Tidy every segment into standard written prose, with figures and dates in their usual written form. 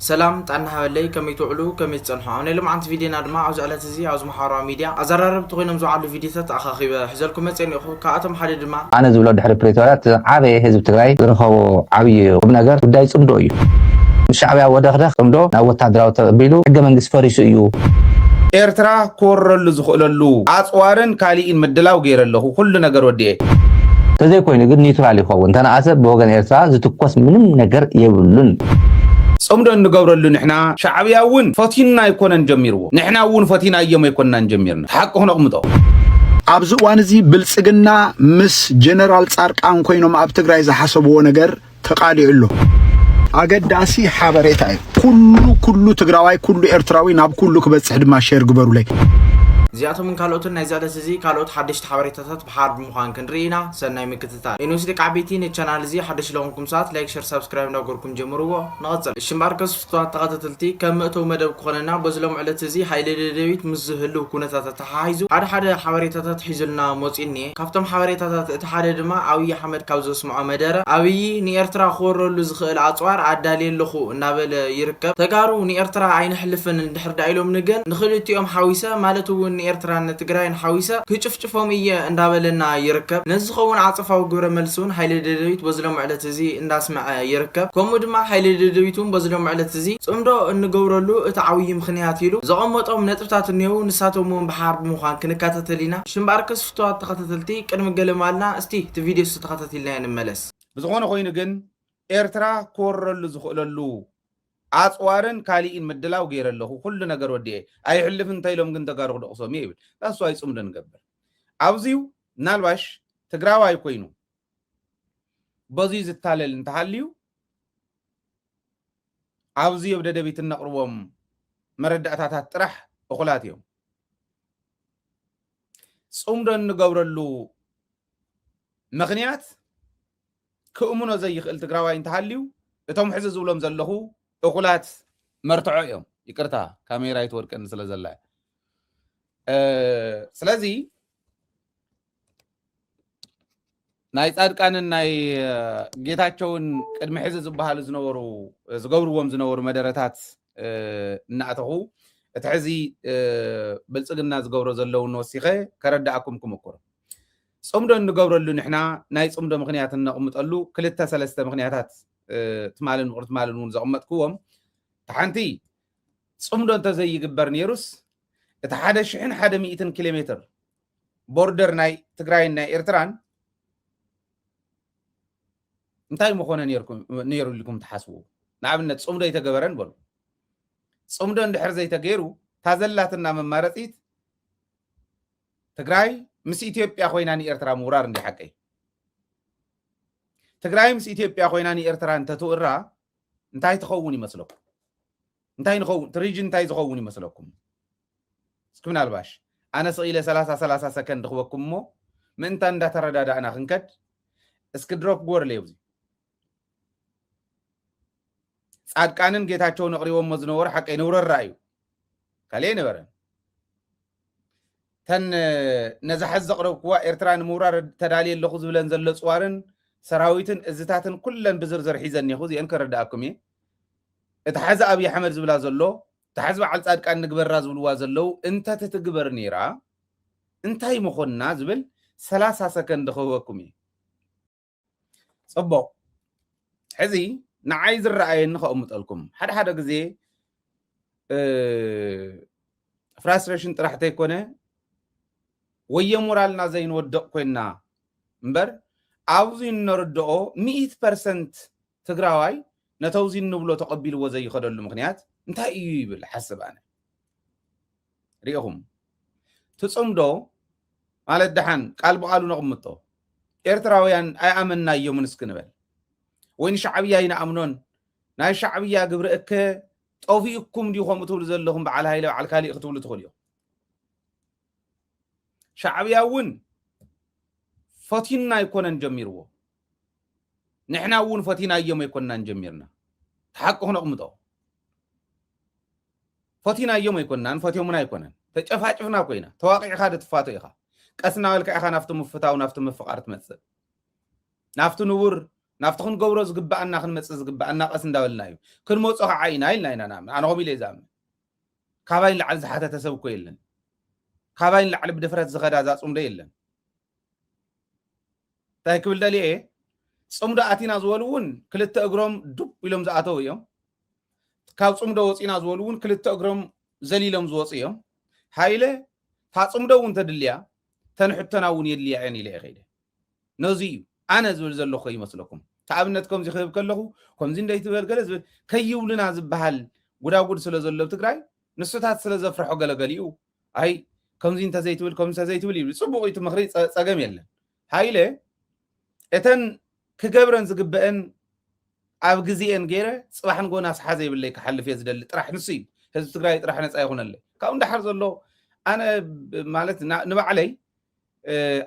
سلام تعنا هولي كم يتوعلو كم يتصنحوا أنا لما عند فيديونا دما عاوز على تزي عاوز محارة ميديا أزرارب تغينا مزوع على فيديوهات أخاخي حزالكم متعني أخو كأتم حد دما أنا زولاد دحر بريتورات عابي حزب تግራይ ዝረኸቦ ዓብይ ቁም ነገር ጉዳይ ጽምዶ እዩ ሻዕብያ ወደኽደኽ ጽምዶ ናብ ወታደራዊ ተቐቢሉ ሕገ መንግስቲ ፈሪሱ እዩ ኤርትራ ኮረሉ ዝኽእለሉ ኣጽዋርን ካሊኢን ምድላው ገይረለኹ ኩሉ ነገር ወዲኤ ተዘይ ኮይኑ ግን ኒውትራል ይኸውን ተነኣሰ ብወገን ኤርትራ ዝትኮስ ምንም ነገር የብሉን صمدو نغبرلو نحنا شعبياون فاتينا يكونن جميرو نحنا ون فاتينا يوم يكونن جميرنا حق هنا قمطو ابزو وانزي بلصقنا مس جنرال صارقان كوينو ما ابتግራይ زحسبو ነገር ተቃሊዕሉ አገዳሲ ሓበሬታይ ኩሉ ትግራዋይ ኩሉ ኤርትራዊ ናብ ኩሉ ክበጽሕ ድማ ሼር ግበሩ ላይ زياتهم من كالوتن نزالة زي كالوت حدش تحوريتات بحرب مخان كنرينا سناي مكتتال إنه سيدي كعبيتين الشانال زي حدش لونكم ساعات لايك شير سبسكرايب نقولكم جمروه نغزل الشمباركس فتوات تغطتلتي كمتو مدب قننا بزلوم على تزي حيلي ديويت مزهلو كونتات تحايزو حدا حوريتات حيزلنا موصيني كافتم حوريتات اتحاد دما عوي حمد كاوزو سمعو مدارة عوي نيرترا خورلو زخيل عطوار عدالين لخو نابل يركب تقارو نيرترا عين حلفن ندحر دايلوم نجن نخلتيهم حويسة مالتو ኤርትራን ትግራይን ሓዊሳ ክጭፍጭፎም እየ እንዳበለና ይርከብ ነዝኸውን ዓጽፋው ግብረ መልሱን ሃይለ ደደቢት በዝሎም ዕለት እዚ እንዳስመዐ ይርከብ ከምኡ ድማ ሃይለ ደደቢቱን በዝሎም ዕለት እዚ ጽምዶ እንገብረሉ እቲ ዓውይ ምኽንያት ኢሉ ዘቐመጦም ነጥብታት እኒው ንሳቶም በሓርብ ምዃን ክንካተተሊና ሽምባርከስ ፍትዋት ተኸታተልቲ ቅድሚ ገለማልና እስቲ እቲ ቪድዮ ተኸታተልና እንመለስ ብዝኾነ ኮይኑ ግን ኤርትራ ኮረሉ ዝኽእለሉ ኣጽዋርን ካሊኢን ምድላው ገይረለኹ ኩሉ ነገር ወዲኤ ኣይሕልፍ እንተይሎም ግን ተጋሩ ደቕሶም ይብል ታሱ ኣይጽምዶ ንገብር ኣብዚው ናልባሽ ትግራዋይ ኮይኑ በዚ ዝታለል እንተሃልዩ ኣብዚ ወደደቢት ነቕርቦም መረዳእታታት ጥራሕ እኹላት እዮም ጽምዶ ንገብረሉ ምኽንያት ክእሙኖ ዘይኽእል ትግራዋይ እንተሃልዩ እቶም ሕዚ ዝብሎም ዘለኹ እኹላት መርትዖ እዮም ይቅርታ ካሜራ ይትወድቀን ስለዘላ ስለዚ ናይ ጻድቃንን ናይ ጌታቸውን ቅድሚ ሕዚ ዝበሃሉ ዝገብርዎም ዝነበሩ መደረታት እናኣተኹ እቲ ሕዚ ብልጽግና ዝገብሮ ዘለዉ ንወሲኸ ከረዳእኩም ክምኩር ጽምዶ እንገብረሉ ንሕና ናይ ጽምዶ ምኽንያት ነቕምጠሉ 2-3 ምኽንያታት ትማልን ምቕርት ማልን ውን ዘቕመጥክዎም ተሓንቲ ጽምዶ እንተዘይግበር ነይሩስ እቲ 1,100 ኪሎ ሜትር ቦርደር ናይ ትግራይን ናይ ኤርትራን እንታይ መኾነ ነይሩ ኢልኩም ትሓስቡ ንኣብነት ጽምዶ ይተገበረን በሉ ጽምዶ እንድሕር ዘይተገይሩ ታዘላትና መማረፂት ትግራይ ምስ ኢትዮጵያ ኮይና ንኤርትራ ምውራር እንዲ ሓቀይ ትግራይ ምስ ኢትዮጵያ ኮይና ንኤርትራ እንተትውራ እንታይ ትኸውን ይመስለኩም እንታይ ንኸውን ሪጅን እንታይ ዝኸውን ይመስለኩም እስኪ ምናልባሽ ኣነ ስኢለ 30 ሰከንድ ክበኩም እሞ ምእንታ እንዳተረዳዳእና ክንከድ እስኪ ድሮፕ ጎርለ ይብዚ ጻድቃንን ጌታቸውን ኣቕሪቦሞ ዝነበሩ ሓቀይ ንውረራ እዩ ካልእ ነበረን ተን ነዛሕዝ ዘቕረብክዋ ኤርትራ ንምውራር ተዳልየ ኣለኹ ዝብለን ዘሎ ጽዋርን ሰራዊትን እዝታትን ኩለን ብዝርዝር ሒዘን ይኹ እዚአን ከረዳእኩም እየ እቲ ሓዚ ኣብይ ኣሕመድ ዝብላ ዘሎ እቲ ሓዚ በዓል ጻድቃን ንግበራ ዝብልዋ ዘለው እንተትትግበር ነይራ እንታይ ምኾንና ዝብል 30 ሰከንድ ክህበኩም እየ ጽቡቕ ሕዚ ንዓይ ዝረኣየኒ ከቕምጠልኩም ሓደ ግዜ ፍራስትሬሽን ጥራሕ ተይኮነ ወየ ሞራልና ዘይንወድቕ ኮይና እምበር ኣብዚ እንርድኦ 100% ትግራዋይ ነተውዚ ንብሎ ተቐቢልዎ ዘይኸደሉ ምኽንያት እንታይ እዩ ይብል ሓስብ ኣነ ሪኢኹም ትጽምዶ ማለት ደሓን ቃል በቃሉ ነቕምጦ ኤርትራውያን ኣይኣመናዮም ንስክንበል ወይ ንሻዕብያ ይንኣምኖን ናይ ሻዕብያ ግብሪ እከ ጠፊእኩም ዲኹም እትብሉ ዘለኹም በዓል ሃይለ በዓል ካሊእ ክትብሉ ትኽእሉ እዮም ሻዕብያ እውን ፈቲና ይኮነን ጀሚርዎ ንሕና እውን ፈቲና እዮም ይኮነን ጀሚርና ተሓቅ ሆነ ቅምጦ ፈቲና እዮም ይኮነን ፈቲዮምና ይኮነን ተጨፋጭፍና ኮይና ተዋቂዕኻ ድትፋቶ ኢኻ ቀስና ወልካ ኢኻ ናፍቱ ምፍታው ናፍቱ ምፍቃር ትመጽእ ናፍቱ ንቡር ናፍትኹን ገብሮ ዝግባአና ክንመጽእ ዝግባአና ቀስ እንዳበልና እዩ ክንመጽኦ ዓይና ኢልና ኢና ናምን ኣነ ኸም ኢለ ይዛምን ካባይን ላዕሊ ዝሓተተ ሰብ እኮ የለን ካባይን ላዕሊ ብድፍረት ዝኸዳ ዛጽምዶ የለን እንታይ ክብል ደልየ ጽምዶ ኣቲና ዝበሉ እውን ክልተ እግሮም ዱብ ኢሎም ዝኣተው እዮም ካብ ጽምዶ ወፂና ዝበሉ እውን ክልተ እግሮም ዘሊሎም ዝወፁ እዮም ሃይለ ታ ጽምዶ እውን ተድልያ ተንሕተና እውን የድልያ እየን ኢለ ይኸይደ ነዚ እዩ ኣነ ዝብል ዘለኹ ይመስለኩም ተኣብነት ከምዚ ክህብ ከለኹ ከምዚ እንደይትበል ገለ ዝብል ከይውልና ዝበሃል ጉዳጉድ ስለ ዘሎ ትግራይ ንስታት ስለ ዘፍርሖ ገለገሊኡ ኣይ ከምዚ እንተዘይትብል ከምዚ እንተዘይትብል ይብል ጽቡቕ ኢቱ ምኽሪ ፀገም የለን ሃይለ እተን ክገብረን ዝግበአን ኣብ ግዜአን ገይረ ጽባሕን ጎናስ ሓዘ ይብለይ ክሓልፍ እየ ዝደሊ ጥራሕ ንሱ እዩ ህዝቢ ትግራይ ጥራሕ ነፃ ይኹነለይ ካብኡ እንዳሓር ዘሎ ኣነ ማለት ንባዕለይ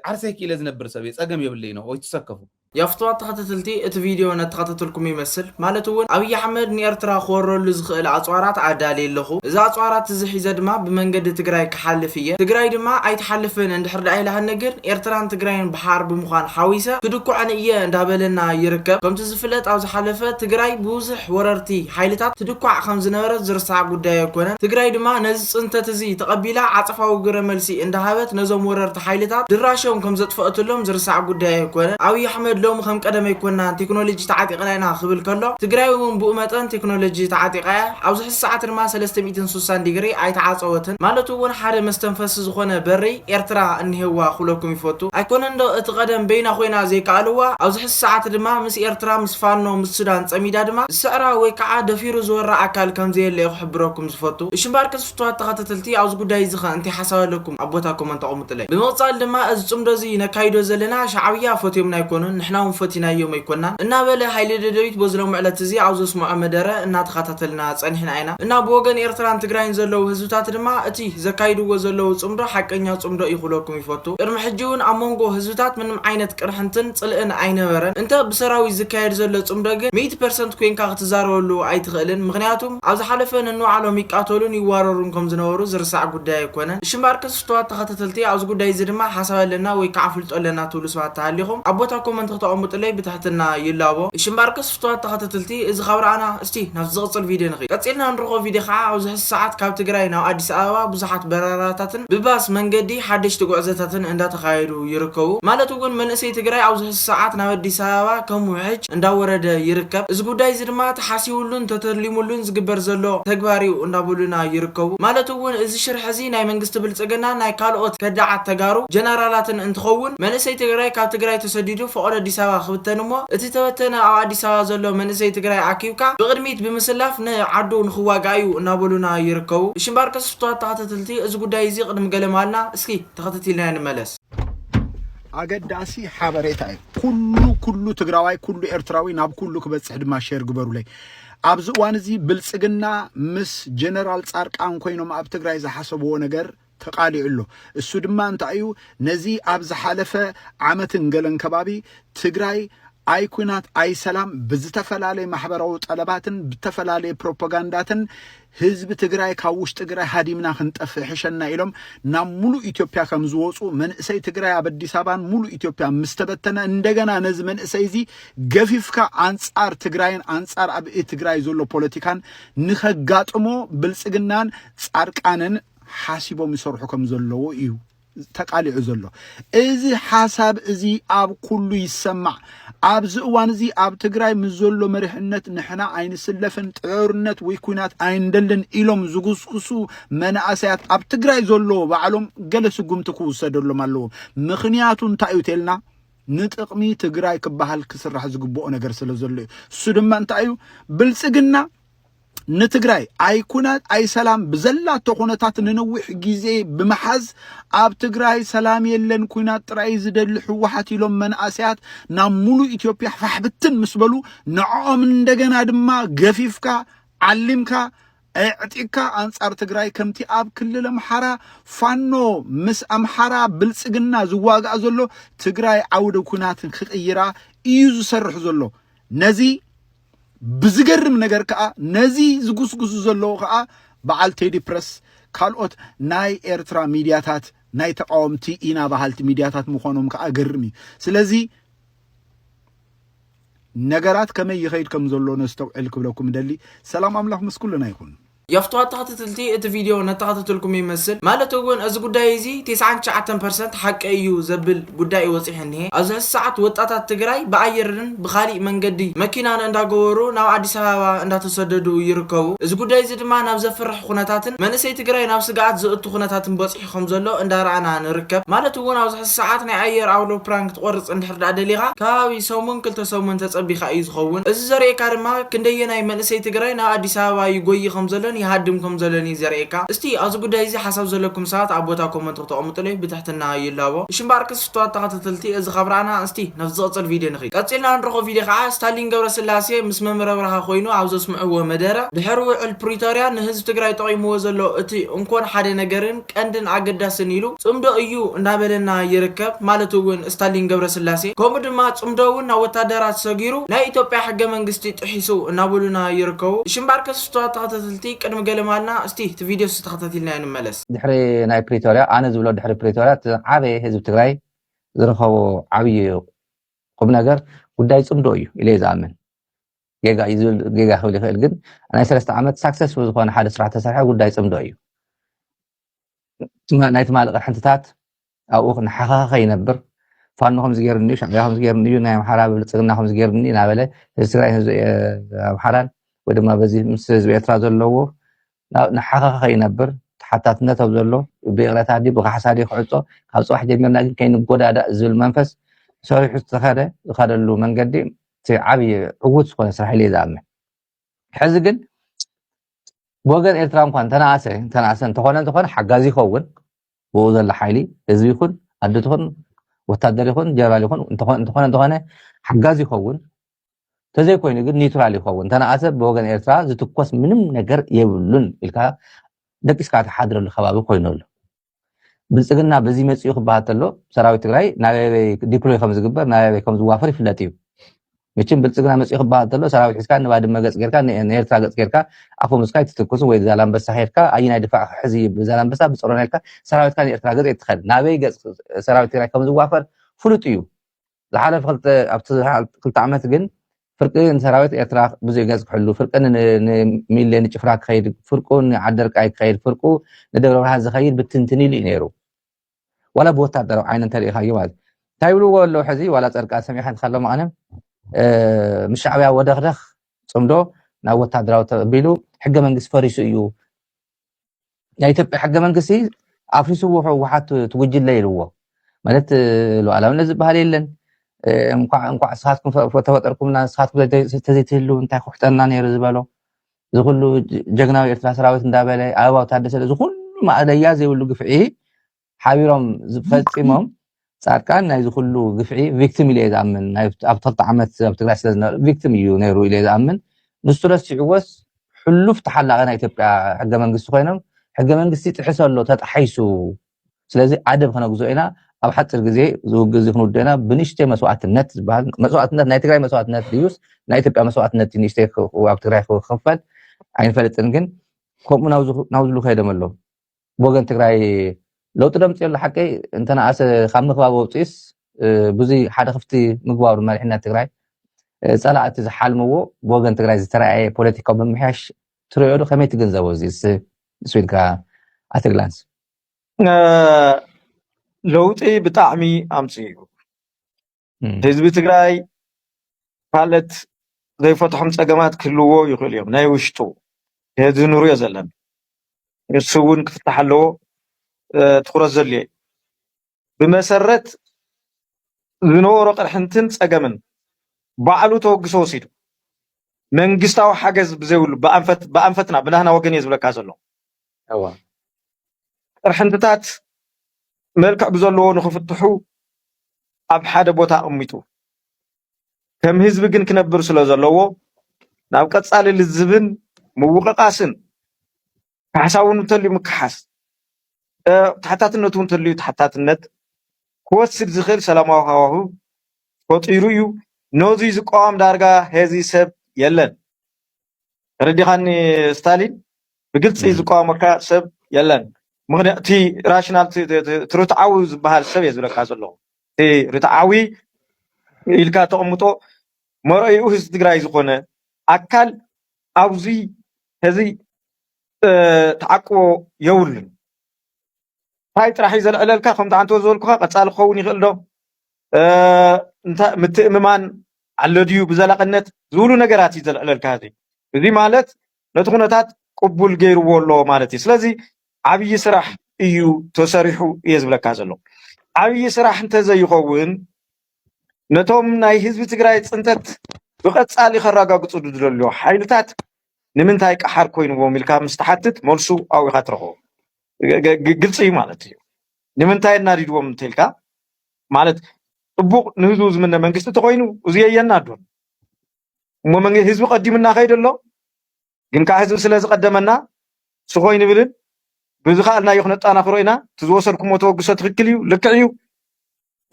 ዓርሰይ ክኢለ ዝነብር ሰብ እየ ፀገም የብለይ ነው ወይ ትሰከፉ يفتوى تخطتلتي ات فيديو نتخطتلكم يمثل مالتون ابي احمد نيرترا خورل زخيل اصوارات عدالي لخو اذا اصوارات زحيزه دما بمنجد تግራይ كحلفيه تግራይ دما ايتحلفن اندحر داي لها النجر ايرتران تግራይን بحار بمخان حويسه كدكو عنيه اندابلنا يركب كم تزفلت او زحلفه تግራይ بوزح وررتي حيلتات تدكو خم زنبرت زرسع ጉዳይ يكون تግራይ دما نز صنتت زي تقبيلا عطفاو غرملسي اندهابت نزوم وررت حيلتات دراشهم كم زطفقتلهم زرسع ጉዳይ يكون ابي احمد لوم خم قدم يكوننا تكنولوجي تعاطيقنا خبل كله تግራይውን بؤمتن تكنولوجي تعاطيقا او زح ساعات ما 360 ديغري اي تعاصوتن مالتو ون حاره مستنفس زخونه بري ايرترا انهوا خلكم يفوتو ايكون اندو اتقدم بينا خوينا زي قالوا او زح ساعات دما مس ايرترا مس فانو مس سودان صميدا دما سعرا وي كعا دفيرو زورا اكل كم زي اللي يخبركم زفوتو اشمباركس فتوات تخطتلتي او غداي زخ انت حسابلكم ابوتاكم انت قومتلي بموصال دما از صمدوزي نكايدو زلنا شعبيا فوتيم نايكونن نحنا فتنا يوم يكوننا إن بله هايل ددويت بوزلهم على تزي عاوز اسمع مدرة إن تخطتلنا صنحنا عينا إن بوجن إيرتران تجراين زلوا هزوتات دما أتي زكايدو وزلوا صمرة حقنيا صمرة يخلوكم يفوتوا إرمحجون أمونجو هزوتات من عينة كرحنتن صلقنا عين ورن أنت بسراوي زكايد زلوا صمرة 100% كوين كاغتزاروا له أي تغلن مغنياتهم عاوز حلفن إنه على ميقاتولون يواررونكم زنورو زرسع قداي يكونن شمباركس فتوات تخطتلتي عاوز قداي زدما حسب لنا ويكعفلت لنا طول سبعة تعليهم أبوتاكم أنت مطلع بتحتنا يلاو شمباركس فتوات تخطتلتي اذا خبر انا استي نفس زغصل فيديو نخي قصينا نروحو فيديو خا او زح ساعات كاب تግራይ ናው አዲስ አበባ ብዙሓት በረራታትን ብባስ መንገዲ ሓድሽ ተጓዓዘታትን እንዳተኻየዱ ይርከቡ ማለቱ ግን መንእሰይ ትግራይ ኣብ ዝህ ሰዓት ናብ አዲስ አበባ ከም ውሕጅ እንዳወረደ ይርከብ እዚ ጉዳይ ዝድማ ተሓሲቡሉን ተተርሊሙሉን ዝግበር ዘሎ ተግባሪው እንዳብሉና ይርከቡ ማለቱ ግን እዚ ሽርሕ እዚ ናይ መንግስቲ ብልጽግና ናይ ካልኦት ከዳዓት ተጋሩ ጀነራላትን እንትኸውን መንእሰይ ትግራይ ካብ ትግራይ ተሰዲዱ ፈቆደ አዲስ አበባ خبتنمو اتي توتنا او اديس ابا زلو منسي تግራይ አኪብካ بقدميت بمسلاف نعدو نخواغايو እናبلونا يركو شمباركس فتوات تخطتلتي እዚ ጉዳይ እዚ ቅድም ገለማልና እስኪ ተኸታተልና እንመለስ አገዳሲ ሓበሬታ ኩሉ ትግራዋይ ኩሉ ኤርትራዊ ናብ ኩሉ ክበጽሕ ድማ ሼር ግበሩ ላይ ኣብዚ ዋን እዚ ብልጽግና ምስ ጀነራል ጻርቃን ኮይኖም ኣብ ትግራይ ዝሓሰብዎ ነገር ተቃሊዕሎ እሱ ድማ እንታዩ ነዚ ኣብ ዝሓለፈ ዓመትን ገለን ከባቢ ትግራይ አይኩናት አይ ሰላም ብዝተፈላለየ ማህበራዊ ጠለባትን ብተፈላለየ ፕሮፓጋንዳትን ህዝብ ትግራይ ካውሽ ትግራይ ሃዲምና ክንጠፍሕሸና ኢሎም ናብ ሙሉ ኢትዮጵያ ከም ዝወጹ መንእሰይ ትግራይ ኣብ አዲስ አበባን ሙሉ ኢትዮጵያ ምስተበተነ እንደገና ነዚ መንእሰይ እዚ ገፊፍካ አንጻር ትግራይን አንጻር ኣብ ትግራይ ዘሎ ፖለቲካን ንኸጋጥሞ ብልጽግናን ጻርቃንን حاسبهم يصرحكم زلوا إيو تقالع زلوا إذا حسب إذا أب كله يسمع أب زوان زي أب تجراي مزلوا مرحنة نحنا عين سلفن تعرنت ويكونات عين دلن إلهم زجوز كسو من أسيات أب تجراي زلوا بعلم جلسوا قم تكوس سدلوا مالو مخنياتون تأيوتلنا نتقمي تجراي كبهال كسر حزقبوا أنا جرسل زلوا سدم أنت أيو بلسجنا نتجراي أيكونات أي سلام بزلا تقونتات ننوح جزء بمحز أب تجراي سلام يلن كونات رئيس دل حوحتي لهم من أسيات نملو إثيوبيا فحبتن مسبلو نعم دجنا دما جفيفكا علمكا اعتقا أنصار تجراي كمتي أب كل المحرة فانو مس أمحرة بلسجنا زواج أزلو تجراي عود كونات خيرة يزو سرح زلو نزي بزغرم ነገር ከአ ነዚ ዝጉስጉስ ዘሎ ከአ በዓል ቴዲ ፕረስ ካልኦት ናይ ኤርትራ ሚዲያታት ናይ ተቃውምቲ ኢና ባህልቲ ሚዲያታት ምኾኖም ከአ ገርሚ ስለዚ ነገራት ከመይ ይኸይድ ከም ዘሎ ነስተውዕል ክብለኩም ደሊ ሰላም አምላክ ምስኩልና ይኹን የፍትዋት ተኸታተልቲ እቲ ቪድዮ ነተኸታተልኩም ይመስል ማለት እውን እዚ ጉዳይ እዚ 99% ሓቂ እዩ ዘብል ጉዳይ ወፂሕ እንሄ ኣብዚ ሰዓት ወጣታት ትግራይ በአየርን ብኻሊእ መንገዲ መኪናን እንዳገበሩ ናብ አዲስ አበባ እንዳተሰደዱ ይርከቡ እዚ ጉዳይ እዚ ድማ ናብ ዘፍርሕ ኩነታትን መንእሰይ ትግራይ ናብ ስጋኣት ዝእቱ ኩነታትን በፂሕ ከም ዘሎ እንዳራኣና ንርከብ ማለት እውን ኣብዚ ሰዓት ናይ አየር አውሮፕላን ክትቆርፅ እንድሕር ደሊኻ ከባቢ ሰሙን ክልተ ሰሙን ተፀቢኻ እዩ ዝኸውን እዚ ዘርእየካ ድማ ክንደየናይ መንእሰይ ትግራይ ናብ አዲስ አበባ ይጎይ ከም ዘሎን يهدمكم زلني زريكا استي از ጉዳይ እዚ حساب ዘለኩም ሰዓት አቦታ ኮመንት ተቀምጡልኝ ብትሕትና ይላቦ ሽምባርክስ ፍቷት ተኸታተልቲ እዚ خبرنا እስቲ ነፍዚ ዝቕፅል ቪድዮ ንኺ ቀፂልና ንረኾ ቪድዮ ከዓ ስታሊን ገብረስላሴ ምስ መምረ ብርሃ ኮይኑ ኣብ ዘስምዕዎ መደረ ድሕሪ ውዕል ፕሪቶሪያ ንህዝብ ትግራይ ጠቂምዎ ዘሎ እቲ እንኮን ሓደ ነገርን ቀንድን አገዳስን ኢሉ ጽምዶ እዩ እንዳበለና ይርከብ ማለት እውን ስታሊን ገብረስላሴ ከምኡ ድማ ጽምዶውን ናብ ወታደራት ሰጊሩ ናይ ኢትዮጵያ ሕገ መንግስቲ ጥሒሱ እናበሉና ይርከቡ ሽምባርክስ ፍቷት ተኸታተልቲ ቅድሚ ገለማልና እስቲ እቲ ቪድዮ ተኸታተልና እንመለስ ድሕሪ ናይ ፕሪቶሪያ ኣነ ዝብሎ ድሕሪ ፕሪቶሪያ ዓበየ ህዝቢ ትግራይ ዝረኸቦ ዓብይ ቁም ነገር ጉዳይ ጽምዶ እዩ ኢለ ዝኣምን ጌጋ ክብል ይኽእል ግን ናይ 3 ዓመት ሳክሰስፉል ዝኾነ ሓደ ስራሕ ተሰርሐ ጉዳይ ጽምዶ እዩ ናይ ትማልቕ ሕንትታት ኣብኡ ንሓኻኸ ይነብር ፋኖ ከምዚ ገይርኒ እዩ ሻዕብያ ከምዚ ገይርኒ እዩ ናይ ኣምሓራ ብልፅግና ከምዚ ገይርኒ እናበለ ህዝቢ ትግራይ ህዝቢ ኣምሓራን ወይ ድማ በዚ ምስ ህዝቢ ኤርትራ ዘለዎ ንሓኻኸ ይነብር ተሓታትነት ኣብ ዘሎ ብቕረታ ዲ ብኻሓሳ ዲ ክዕፆ ካብ ፅባሕ ጀሚርና ግን ከይንጎዳዳእ ዝብል መንፈስ ሰሪሑ ዝኸደሉ መንገዲ እቲ ዓብዪ ዕዉት ዝኾነ ስራሕ ኢለ ዝኣምን ሕዚ ግን ብወገን ኤርትራ እንኳን ተናእሰ እንተኾነ ሓጋዚ ይኸውን ብኡ ዘሎ ሓይሊ ህዝቢ ይኹን ኣደት ይኹን ወታደር ይኹን ጀነራል ይኹን እንተኾነ ሓጋዚ ይኸውን ተዘይኮይኑ ግን ኒውትራል ይኸውን ተናእሰ ብወገን ኤርትራ ዝትኮስ ምንም ነገር የብሉን ኢልካ ደቂስካ ተሓድረሉ ከባቢ ኮይኑ ኣሎ ብልፅግና በዚ መፅኡ ክበሃል ተሎ ሰራዊት ትግራይ ናበይ ዲፕሎይ ከም ዝግበር ናበይ ከም ዝዋፈር ይፍለጥ እዩ መቼም ብልፅግና መፅኡ ክበሃል ተሎ ሰራዊት ሒዝካ ንባድመ ገፅ ጌርካ ንኤርትራ ገፅ ጌርካ ኣፎ ምስካ ትትኩስ ወይ ዛላንበሳ ሄድካ ኣየናይ ድፋዕ ሕዚ ብዛላንበሳ ብፅሮና ኢልካ ሰራዊትካ ንኤርትራ ገፅ እትኸድ ናበይ ገፅ ሰራዊት ትግራይ ከም ዝዋፈር ፍሉጥ እዩ ዝሓለፈ ኣብቲ 2 ዓመት ግን ፍርቂ ሰራዊት ኤርትራ ብዙይ ገፅ ክሕሉ ፍርቂ ንሚልዮን ጭፍራ ክኸይድ ፍርቁ ንዓደርቃይ ክኸይድ ፍርቁ ንደብረ ብርሃን ዝኸይድ ብትንትን ኢሉ እዩ ነይሩ ዋላ ብወታደራዊ ዓይነ እንተሪኢኻዮ ማለት እንታይ ይብልዎ ኣለዉ ሕዚ ዋላ ፀርቃ ሰሚዕካ እንትኸሎ መቐነ ምስ ሻዕብያ ወደኽደኽ ፅምዶ ናብ ወታደራዊ ተቐቢሉ ሕገ መንግስቲ ፈሪሱ እዩ ናይ ኢትዮጵያ ሕገ መንግስቲ ኣፍሪስዎ ህወሓት ትጉጅለ ኢልዎ ማለት ሉዓላውነት ዝበሃል የለን እንኳዕ ንስኻትኩም ተፈጠርኩምና ንስኻትኩም ተዘይትህሉ እንታይ ክውሕጠና ነይሩ ዝበሎ ዝኩሉ ጀግናዊ ኤርትራ ሰራዊት እንዳበለ ኣበባው ታደሰለ ዝኩሉ ማእለያ ዘይብሉ ግፍዒ ሓቢሮም ዝፈፂሞም ጻድቃን ናይ ዝኩሉ ግፍዒ ቪክቲም ኢለ ዝኣምን ኣብ 2 ዓመት ኣብ ትግራይ ስለዝነበረ ቪክቲም እዩ ነይሩ ኢለ ዝኣምን ንሱ ረሲዕዎስ ሕሉፍ ተሓላቐ ናይ ኢትዮጵያ ሕገ መንግስቲ ኮይኖም ሕገ መንግስቲ ጥሕሰ ኣሎ ተጣሒሱ ስለዚ ኣደብ ክነግዞ ኢና ኣብ ሓፂር ግዜ ዝውግዝ ክንውድና ብንእሽተይ መስዋዕትነት ዝበሃል መስዋዕትነት ናይ ትግራይ መስዋዕትነት ድዩስ ናይ ኢትዮጵያ መስዋዕትነት ንእሽተይ ኣብ ትግራይ ክኽፈል ኣይንፈልጥን ግን ከምኡ ናብዝሉ ከይዶም ኣሎ ብወገን ትግራይ ለውጢ ደምፅየሉ ሓቂ እንተነኣሰ ካብ ምክባብ ወፅኢስ ብዙይ ሓደ ክፍቲ ምግባሩ መሪሕነት ትግራይ ፀላእቲ ዝሓልምዎ ብወገን ትግራይ ዝተረኣየ ፖለቲካዊ ብምምሕያሽ ትሪኦ ዶ ከመይ ትግንዘቦ እዚ ስዊልካ ኣትግላንስ ለውጢ ብጣዕሚ ኣምፅኡ እዩ ህዝቢ ትግራይ ካልኦት ዘይፈትሖም ፀገማት ክህልዎ ይኽእል እዮም ናይ ውሽጡ እዚ ንሪኦ ዘለና ንሱ እውን ክፍታሕ ኣለዎ ትኩረት ዘድልዮ ብመሰረት ዝነበሮ ቅርሕንትን ፀገምን ባዕሉ ተወግሶ ወሲዱ መንግስታዊ ሓገዝ ብዘይብሉ ብኣንፈትና ብናህና ወገን እየ ዝብለካ ዘሎ ቅርሕንትታት መልክዕ ብዘለዎ ንኽፍትሑ ኣብ ሓደ ቦታ ኣቕሚጡ ከም ህዝቢ ግን ክነብር ስለ ዘለዎ ናብ ቀፃሊ ልዝብን ምውቕቓስን ካሕሳውን እንተልዩ ምክሓስ ተሓታትነቱ እንተልዩ ተሓታትነት ክወስድ ዝኽእል ሰላማዊ ሃዋህው ፈጢሩ እዩ ነዚ ዝቃወም ዳርጋ ሄዚ ሰብ የለን ተረዲኻኒ ስታሊን ብግልፂ ዝቃወመካ ሰብ የለን ምክንያቱ ራሽናል ርትዓዊ ዝበሃል ሰብ እየ ዝብለካ ዘለኹ ርትዓዊ ኢልካ ተቐምጦ مرأيو هز تقرأي زخونة أكل أوزي هذي تعقو يولن هاي راح يزل على الكاخم تعنتو زولكها قد سال خوني غلو انت متأممان على ديو بزلاقنت زولو نقرات يزل على الكاذي ذي مالت نتخونتات قبول غير والله مالتي سلازي عبي سراح ايو تسريحو يزبل كازلو عبي سراح انت زي يخون نتوم ناي حزب تግራይ ጽንተት ብቐጻሊ ከረጋግጹ ድልሎ ሓይልታት ንምንታይ ቀሓር ኮይኑዎም ኢልካ ምስ ተሓትት መልሱ ኣው ኢኻ ትረኽቦ ግልጽ እዩ ማለት እዩ ንምንታይ እናዲድዎም እንተልካ ማለት ጥቡቕ ንህዝቡ ዝምነ መንግስቲ ተኮይኑ እዚየየና ዶ እሞ መንግስቲ ህዝቢ ቀዲምና ኸይደሎ ግን ካ ህዝቢ ስለ ዝቀደመና ስኾይን ብልን ብዝኻልና ይኹነጣናኽሮ ኢና ትዝወሰድኩሞ ተወግሶ ትክክል እዩ ልክዕ እዩ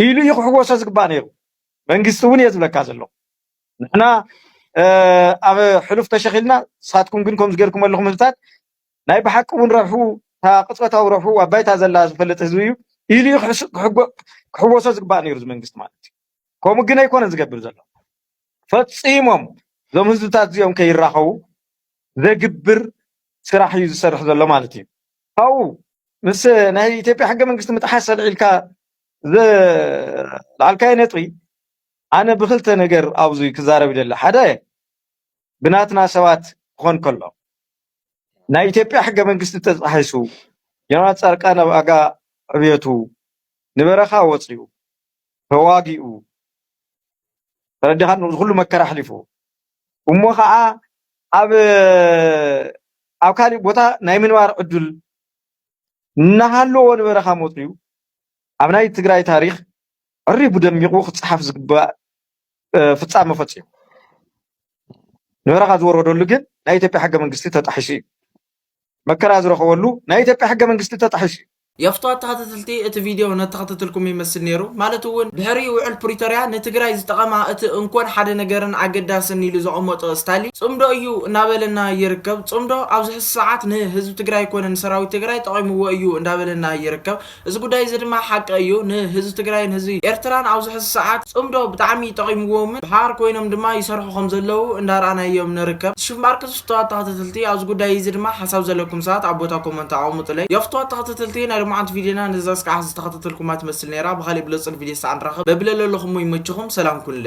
ኢሉ ይኽሕወሶ ዝግባእ ነይሩ መንግስቲ እውን የዝብለካ ዘሎ ንሕና ኣብ ሕሉፍ ተሸኺልና ሳትኩም ግን ከም ዝገርኩም ኣለኹም ህዝብታት ናይ ብሓቂ እውን ረብሑ ቅፅበታዊ ረብሑ ኣብ ባይታ ዘላ ዝፈልጥ ህዝቢ እዩ ኢሉ ክሕወሶ ዝግባእ ነይሩ መንግስቲ ማለት እዩ ከምኡ ግን ኣይኮነን ዝገብር ዘሎ ፈፂሞም እዞም ህዝብታት እዚኦም ከይራኸቡ ዘግብር ስራሕ እዩ ዝሰርሕ ዘሎ ማለት እዩ ካብኡ ምስ ናይ ኢትዮጵያ ሕገ መንግስቲ ምጥሓስ ሰልዒልካ ዝለዓልካዮ ነጥቢ أنا بخلت نجر أوزي كزارة بدل حدا بناتنا سوات خون كله نايتي بحاجة من قصة تحسو يوم صار كان أجا بيتو نبرخا وصيو فواجيو فردهان كل ما كره حلفو ومخا أب كاري بوتا نايمن وار أدل نهالو ونبرخا موتريو أبناء تجري تاريخ الريب بدم يقوخ تصحف زقبا فتصام فتصيم نورا زور ودول لكن نايته بحاجه من قصتي تطحشي مكرا زرو خولو نايته بحاجه من قصتي تطحشي يفتوات تحتتلتي ات فيديو نتخطتلكم يمسل نيرو مالتو ون بهري وعل بريتوريا نتግራይ ዝጠቀማ እቲ እንኳን ሓደ ነገርን አገዳስን ኢሉ ዝቆመጦ ስታሊ ጽምዶ እዩ እናበለና ይርከብ ጽምዶ ኣብዚ ሰዓት ንህዝብ ትግራይ ኮነን ሰራዊት ትግራይ ጠቂምዎ እዩ እንዳበለና ይርከብ እዚ ጉዳይ ዝድማ ሓቂ እዩ ንህዝብ ትግራይን ህዝቢ ኤርትራን ኣብዚ ሰዓት ጽምዶ ብጣዕሚ ጠቂምዎም ባህር ኮይኖም ድማ ይሰርሑ ከም ዘለው እንዳራናዮም ንርከብ ሽማርክስ ፍትዋት ተحتتلتي ኣብዚ ጉዳይ ዝድማ ሓሳብ ዘለኩም ሰዓት ኣብ ቦታ ኮመንት ኣቅምጡለይ يفتوات ተحتتلتي معت فيديونا نزاز كاحز تخطط لكم ما تمثل نيرا بخالي بلصن فيديو سان راخ ببلل لكم يمچخم سلام كل